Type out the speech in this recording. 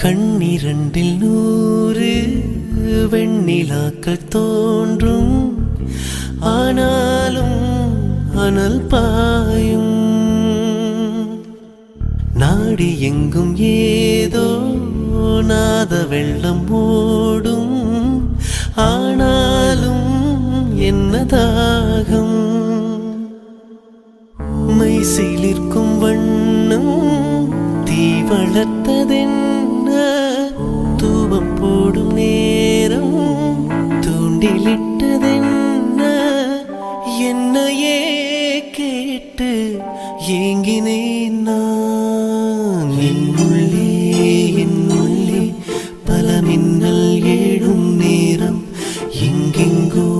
கண்ணிரண்டில் 100 வெண்ணிலாக்கள் தோன்றும், ஆனாலும் அனல் பாயும். நாடி எங்கும் ஏதோ நாத வெள்ளம் ஓடும், ஆனாலும் என்ன தாகம். மை சிலிர்க்கும் வண்ணம் தீ வளர்த்ததென்ன, தூபம் போடும் நேரம் தூண்டிலிட்டதென்ன. என்னையே கேட்டு ஏங்கினேன் நான். என்னுள்ளே பல மின்னல் ஏழும் நேரம், எங்கெங்கோ